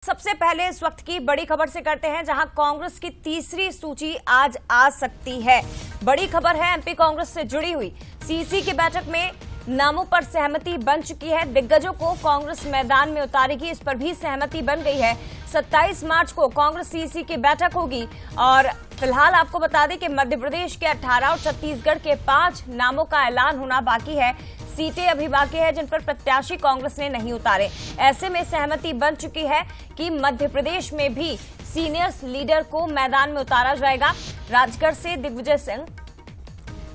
सबसे पहले इस वक्त की बड़ी खबर से करते हैं, जहां कांग्रेस की तीसरी सूची आज आ सकती है। बड़ी खबर है एमपी कांग्रेस से जुड़ी हुई। सीसी की बैठक में नामों पर सहमति बन चुकी है। दिग्गजों को कांग्रेस मैदान में उतारेगी, इस पर भी सहमति बन गई है। 27 मार्च को कांग्रेस सीसी की बैठक होगी और फिलहाल आपको बता दें कि मध्य प्रदेश के 18 और छत्तीसगढ़ के 5 नामों का ऐलान होना बाकी है। सीटें अभी बाकी है जिन पर प्रत्याशी कांग्रेस ने नहीं उतारे। ऐसे में सहमति बन चुकी है कि मध्य प्रदेश में भी सीनियर लीडर को मैदान में उतारा जाएगा। राजगढ़ से दिग्विजय सिंह,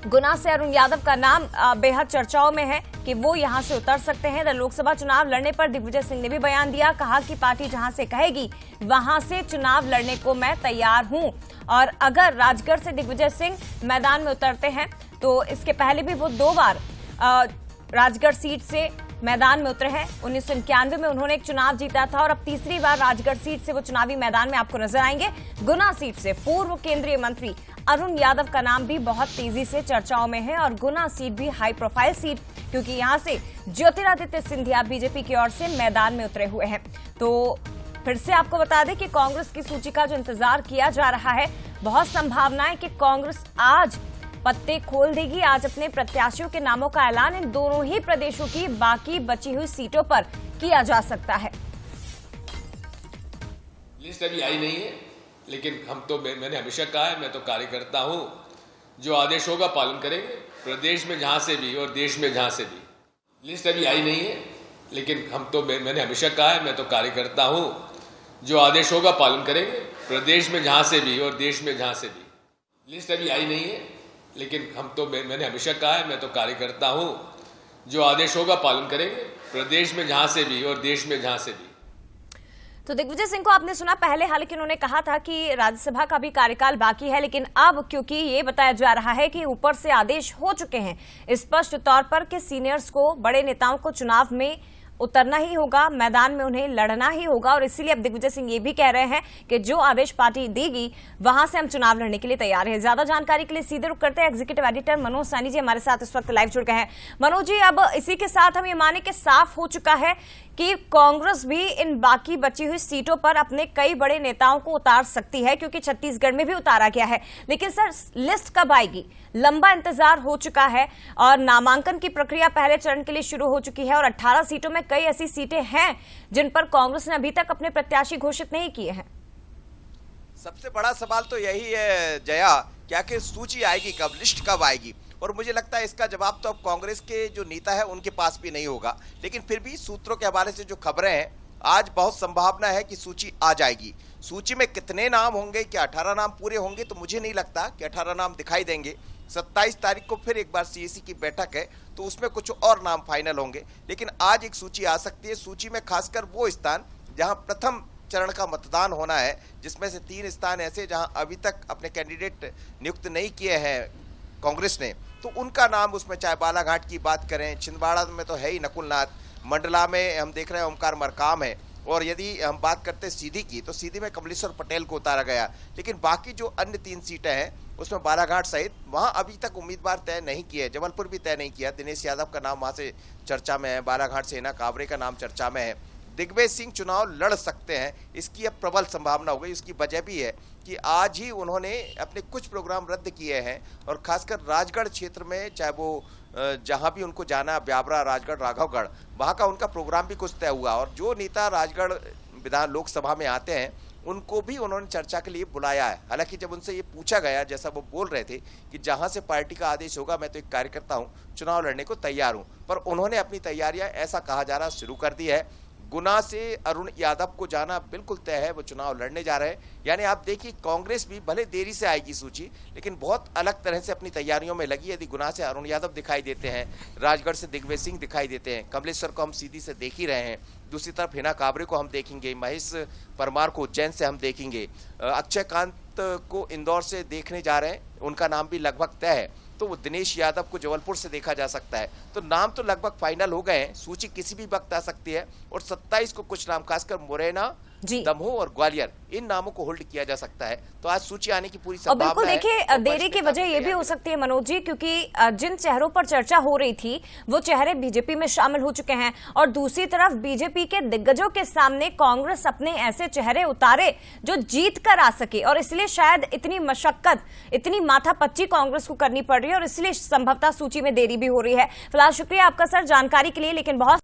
गुना से अरुण यादव का नाम बेहद चर्चाओं में है कि वो यहां से उतर सकते हैं। लोकसभा चुनाव लड़ने पर दिग्विजय सिंह ने भी बयान दिया, कहा कि पार्टी जहां से कहेगी वहां से चुनाव लड़ने को मैं तैयार हूं। और अगर राजगढ़ से दिग्विजय सिंह मैदान में उतरते हैं तो इसके पहले भी वो 2 बार राजगढ़ सीट से मैदान में उतरे हैं। 1991 में उन्होंने एक चुनाव जीता था और अब तीसरी बार राजगढ़ सीट से वो चुनावी मैदान में आपको नजर आएंगे। गुना सीट से पूर्व केंद्रीय मंत्री अरुण यादव का नाम भी बहुत तेजी से चर्चाओं में है और गुना सीट भी हाई प्रोफाइल सीट, क्योंकि यहां से ज्योतिरादित्य सिंधिया बीजेपी की ओर से मैदान में उतरे हुए हैं। तो फिर से आपको बता दें कि कांग्रेस की सूची का जो इंतजार किया जा रहा है, बहुत संभावना है कि कांग्रेस आज पत्ते खोल देगी। आज अपने प्रत्याशियों के नामों का ऐलान इन दोनों ही प्रदेशों की बाकी बची हुई सीटों पर किया जा सकता है। लिस्ट अभी आई नहीं है, लेकिन मैंने हमेशा कहा है, मैं तो कार्यकर्ता हूं, जो आदेश होगा पालन करेंगे, प्रदेश में जहां से भी और देश में जहां से भी। लिस्ट अभी आई नहीं है, लेकिन मैंने हमेशा कहा है, मैं तो कार्यकर्ता हूं, जो आदेश होगा पालन करेंगे, प्रदेश में जहां से भी और देश में जहां से भी। लिस्ट अभी आई नहीं है, लेकिन मैंने हमेशा कहा है, मैं तो कार्यकर्ता हूं, जो आदेश होगा पालन करेंगे, प्रदेश में जहां से भी और देश में जहां से भी। तो दिग्विजय सिंह को आपने सुना पहले, हालांकि उन्होंने कहा था कि राज्यसभा का भी कार्यकाल बाकी है, लेकिन अब क्योंकि ये बताया जा रहा है कि ऊपर से आदेश हो चुके हैं स्पष्ट तौर पर कि सीनियर्स को, बड़े नेताओं को चुनाव में उतरना ही होगा, मैदान में उन्हें लड़ना ही होगा। और इसीलिए अब दिग्विजय सिंह ये भी कह रहे हैं कि जो आदेश पार्टी देगी वहां से हम चुनाव लड़ने के लिए तैयार हैं। ज्यादा जानकारी के लिए सीधे रुक करते हैं। एग्जीक्यूटिव एडिटर मनोज सानी जी हमारे साथ इस वक्त लाइव जुड़ गए हैं। मनोज जी, अब इसी के साथ हम ये माने कि साफ हो चुका है कि कांग्रेस भी इन बाकी बची हुई सीटों पर अपने कई बड़े नेताओं को उतार सकती है, क्योंकि छत्तीसगढ़ में भी उतारा गया है। लेकिन सर, लिस्ट कब आएगी? लंबा इंतजार हो चुका है और नामांकन की प्रक्रिया पहले चरण के लिए शुरू हो चुकी है और 18 सीटों में कई ऐसी सीटें हैं जिन पर कांग्रेस ने अभी तक अपने प्रत्याशी घोषित नहीं किए हैं। सबसे बड़ा सवाल तो यही है जया, क्या कि सूची आएगी कब, लिस्ट कब आएगी? और मुझे लगता है इसका जवाब तो अब कांग्रेस के जो नेता है उनके पास भी नहीं होगा। लेकिन फिर भी सूत्रों के हवाले से जो खबरें हैं, आज बहुत संभावना है कि सूची आ जाएगी। सूची में कितने नाम होंगे, क्या 18 नाम पूरे होंगे? तो मुझे नहीं लगता कि 18 नाम दिखाई देंगे। 27 तारीख को फिर एक बार सीएसी की बैठक है तो उसमें कुछ और नाम फाइनल होंगे, लेकिन आज एक सूची आ सकती है। सूची में खासकर वो स्थान जहां प्रथम चरण का मतदान होना है, जिसमें से 3 स्थान ऐसे जहां अभी तक अपने कैंडिडेट नियुक्त नहीं किए हैं कांग्रेस ने, तो उनका नाम उसमें, चाहे बालाघाट की बात करें, छिंदवाड़ा में तो है ही नकुल नाथ, मंडला में हम देख रहे हैं ओमकार मरकाम है, और यदि हम बात करते हैं सीधी की तो सीधी में कमलेश्वर पटेल को उतारा गया। लेकिन बाकी जो अन्य 3 सीटें हैं उसमें बालाघाट सहित वहां अभी तक उम्मीदवार तय नहीं किए। जबलपुर भी तय नहीं किया, दिनेश यादव का नाम वहां से चर्चा में है, बालाघाट से हिना काबरे का नाम चर्चा में है। दिग्विजय सिंह चुनाव लड़ सकते हैं, इसकी अब प्रबल संभावना हो गई। उसकी वजह भी है कि आज ही उन्होंने अपने कुछ प्रोग्राम रद्द किए हैं और खासकर राजगढ़ क्षेत्र में, चाहे वो जहां भी उनको जाना, ब्यावरा, राजगढ़, राघवगढ़, वहां का उनका प्रोग्राम भी कुछ तय हुआ। और जो नेता राजगढ़ विधान लोकसभा में आते हैं उनको भी उन्होंने चर्चा के लिए बुलाया है। हालांकि जब उनसे ये पूछा गया, जैसा वो बोल रहे थे कि जहां से पार्टी का आदेश होगा, मैं तो एक कार्यकर्ता हूं, चुनाव लड़ने को तैयार हूं, पर उन्होंने अपनी तैयारियां, ऐसा कहा जा रहा, शुरू कर दी है। गुना से अरुण यादव को जाना बिल्कुल तय है, वो चुनाव लड़ने जा रहे हैं। यानी आप देखिए, कांग्रेस भी भले देरी से आएगी सूची, लेकिन बहुत अलग तरह से अपनी तैयारियों में लगी। यदि गुना से अरुण यादव दिखाई देते हैं, राजगढ़ से दिग्विजय सिंह दिखाई देते हैं, कमलेश्वर को हम सीधी से देख ही रहे हैं, दूसरी तरफ हिना काबरे को हम देखेंगे, महेश परमार को उज्जैन से हम देखेंगे, अक्षय कांत को इंदौर से देखने जा रहे हैं, उनका नाम भी लगभग तय है। तो वो दिनेश यादव को जबलपुर से देखा जा सकता है। तो नाम तो लगभग फाइनल हो गए हैं, सूची किसी भी वक्त आ सकती है। और 27 को कुछ नाम, खासकर मुरैना जी। दमोह और ग्वालियर, इन नामों को होल्ड किया जा सकता है। तो आज सूची आने की पूरी और संभावना बिल्कुल है। देखिए, देरी की वजह ये भी हो सकती है मनोज जी, क्योंकि जिन चेहरों पर चर्चा हो रही थी वो चेहरे बीजेपी में शामिल हो चुके हैं, और दूसरी तरफ बीजेपी के दिग्गजों के सामने कांग्रेस अपने ऐसे चेहरे उतारे जो जीत कर आ सके, और इसलिए शायद इतनी मशक्कत, इतनी माथापच्ची कांग्रेस को करनी पड़ रही है, और इसलिए संभवतः सूची में देरी भी हो रही है। फिलहाल शुक्रिया आपका सर जानकारी के लिए, लेकिन बहुत